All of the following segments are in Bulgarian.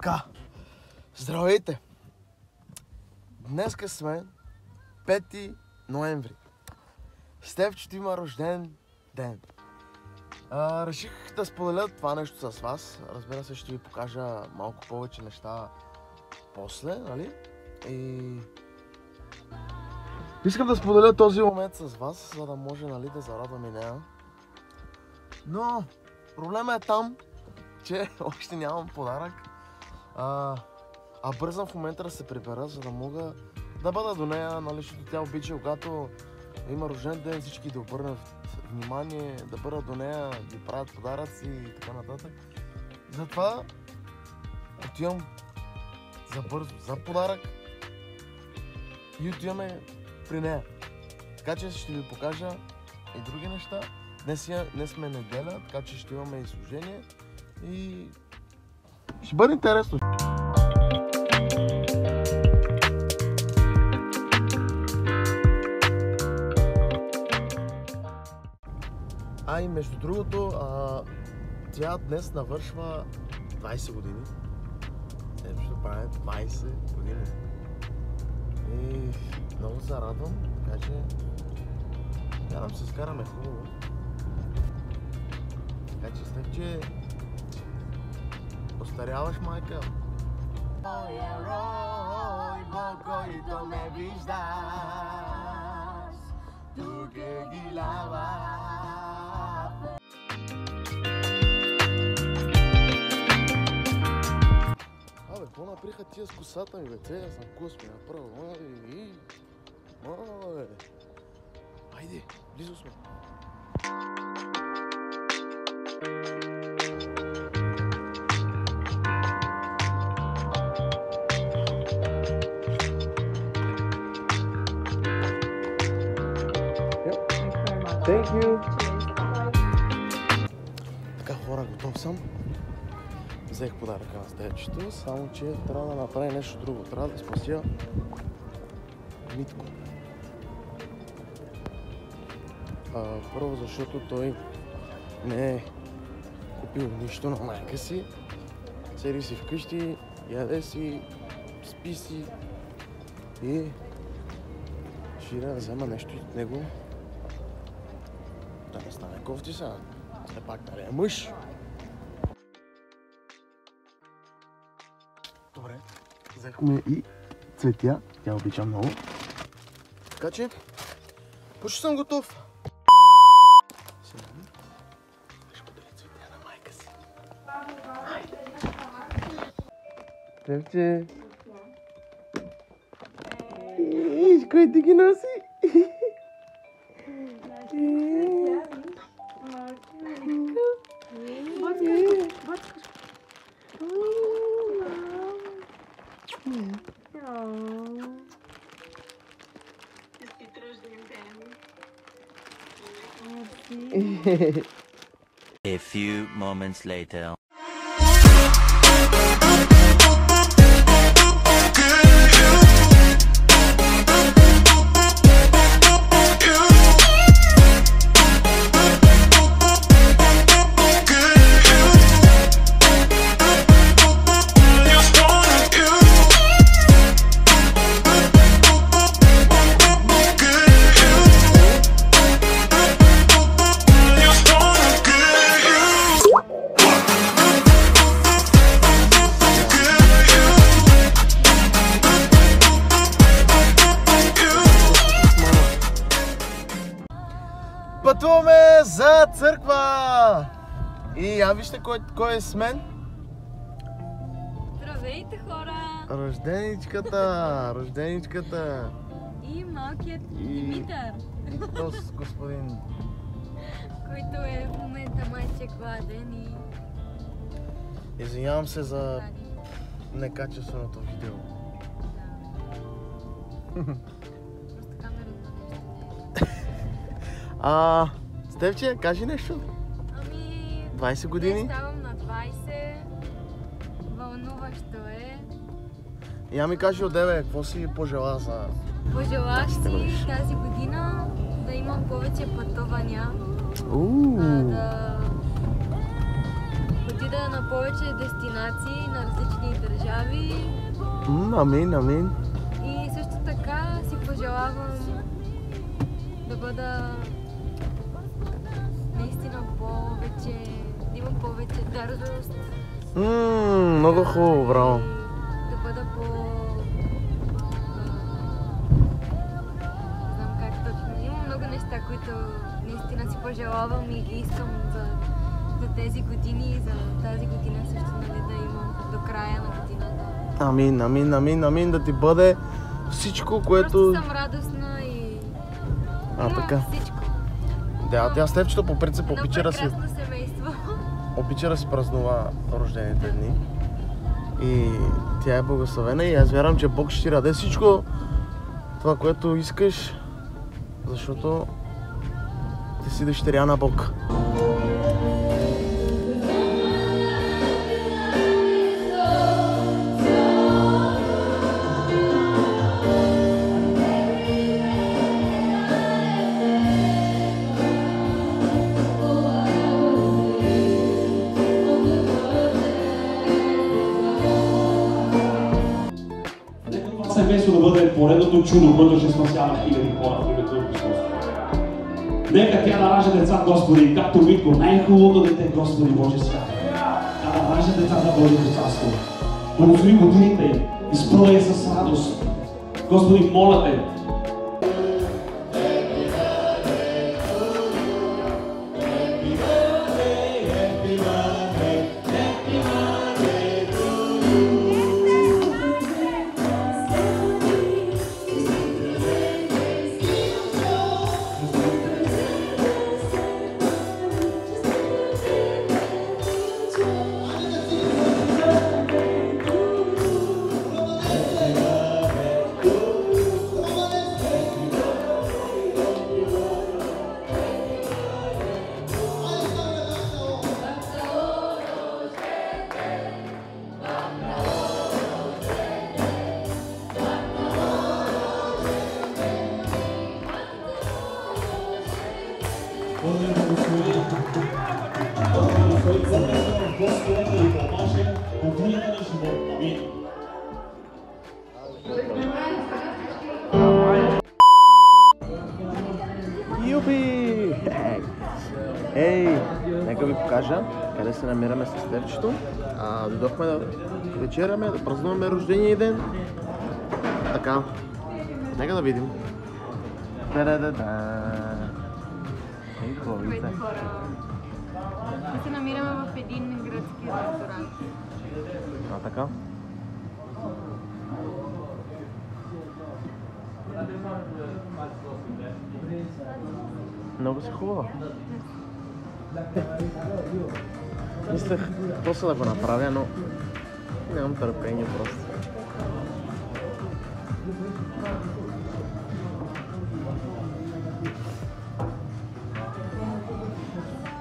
Така, здравейте! Днеска сме 5 ноември. Стефчето има рожден ден. Реших да споделя това нещо с вас. Разбира се, ще ви покажа малко повече неща после, нали? И искам да споделя този момент с вас, за да може, нали, да зарадвам и нея. Но проблемът е там, че още нямам подарък. Бързам в момента да се прибера, за да мога да бъда до нея, нали, защото тя обича, когато има рожден ден, всички да обърнат внимание, да бъда до нея, да правят подаръци и така нататък. Затова отивам за бързо, за подарък и отиваме при нея. Така че ще ви покажа и други неща. Днес сме неделя, така че ще имаме изложение и ще бъде интересно. И между другото, тя днес навършва 20 години. Ще прави 20 години. И много се радвам, така че надявам се скараме хубаво. Така че след, че остаряваш, майка. Ой, Бог, който ме виждаш, тук е гилава. Какво наприха тия с косата ми, бе? Сега съм кос ми направил. Айде, близо сме. Thank you. Така, хора, готов съм. Взех подаръка на Стефчето, само че трябва да направя нещо друго. Трябва да спася Митко. Първо, защото той не е купил нищо на майка си. Седи си вкъщи, яде си, спи си и ще да взема нещо от него. Да не стане кофти сега. Все пак да е мъж. Добре, взехме и цветя, тя обича много. Така че, почти съм готов. Сега ще подаря цветя на майка си. Стефче! Иш, кой ти ги носи? A few moments later. Пътуваме за църква! И вижте кой е с мен. Здравейте, хора! Рожденичката! И малкият Димитър, И този господин. който е в момента майче гладен и... Извинявам се за некачественото видео. Просто камерата нещо. Стефче, кажи нещо. 20 години. Днес ставам на 20. Вълнуващо е. Я ми кажи от тебе, какво си пожела за... Пожелах си тази година да имам повече пътувания. Да отида на повече дестинации на различни държави. здрави. Амин, амин. И също така си пожелавам да бъда наистина повече, да имам повече дързост. Много хубаво, браво. Да бъда не знам как точно. Има много неща, които наистина си пожелавам и ги искам за тези години и за тази година също, нали, да имам до края на годината. Амин, амин, амин, амин, да ти бъде всичко, което... Просто съм радостна и имам така. всичко. Да, тя Стефчето по принцип Едно обича да си... прекрасно семейство. Обича да си празнува рождените дни. И тя е благословена и аз вярвам, че Бог ще ти даде всичко това, което искаш, защото ти си дъщеря на Бог. Семейство да бъде поредното чудо, което ще спасява хиляди хора в името на Христос. Нека тя да ражда деца, Господи, както Митко, най-хубавото дете, Господи Божи свят. Тя да ражда деца за Божието царство. Благослови годините им, изпълни с радост. Господи, моля те, Юпи! Ей, нека ви покажа къде се намираме с Стефчето. Дойдохме да вечеряме, да празнуваме рождения ден. Така, нека да видим. Да-да-да-да. Ей, хубавица. Ние се намираме в един гръцки ресторант. Така. Много си хубава. Мислех после да го направя, но нямам търпение просто.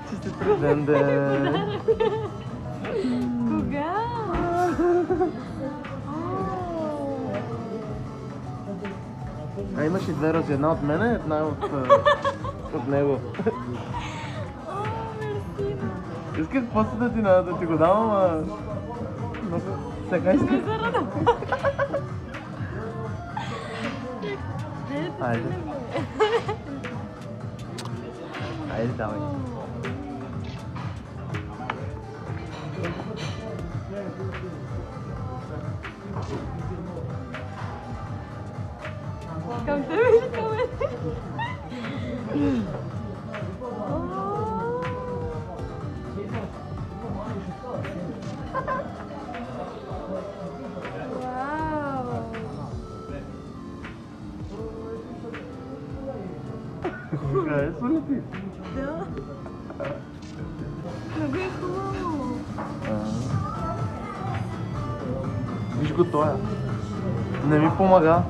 Честит рожден ден! Кога? Имаш и две рози. Една от мене, една от него. Исках после да ти го давам, но сега исках. Айде. Айде, давай. Към тебе или към мен? Харесва ли ти? Да. Много е хубаво. Виж го тоя. Не ми помага.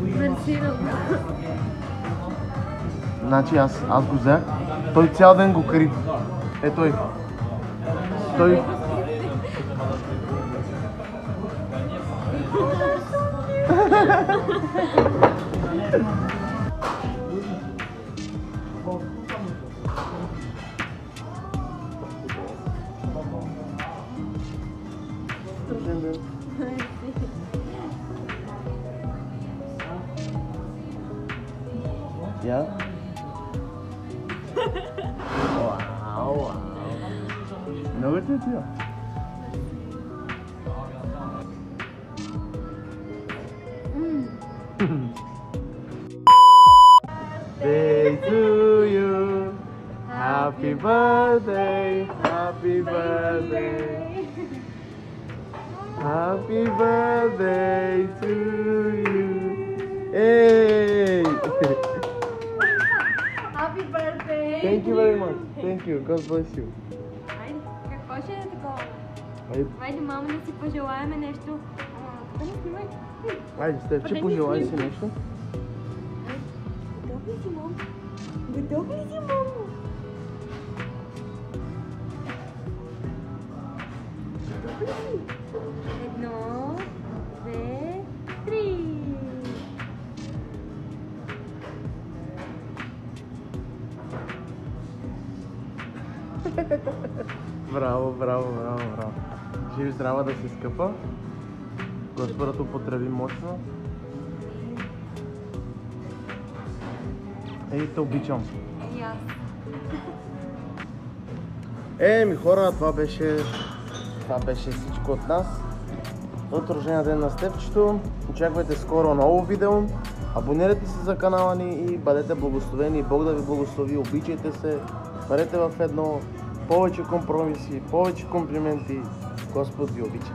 Мерси. Значи аз го взех. Той цял ден го кри. Е той. Той... Я? Вау. Много ти отива. Day to you. Happy birthday. Happy birthday. Happy birthday to you. Hey! Happy birthday! Thank you very much. Thank you. God bless you. Айде, какво ще е такова? Айде, Айде, мама, да си пожелаеме нещо. Да не снимай. айде Стефче, пожелай си нещо. Готов ли си, мам? Готов ли си, мам? Готов ли си? 1, 2, 3. Браво, браво, браво, браво. Жив здрава да си скъпа. Господът употреби мощно. Ей, те обичам. И аз. Ми хора, това беше всичко от нас. От рождения ден на Стефчето. Очаквайте скоро ново видео. Абонирайте се за канала ни и бъдете благословени. Бог да ви благослови. Обичайте се. Бъдете в едно. Повече компромиси, повече комплименти. Господ ви обича.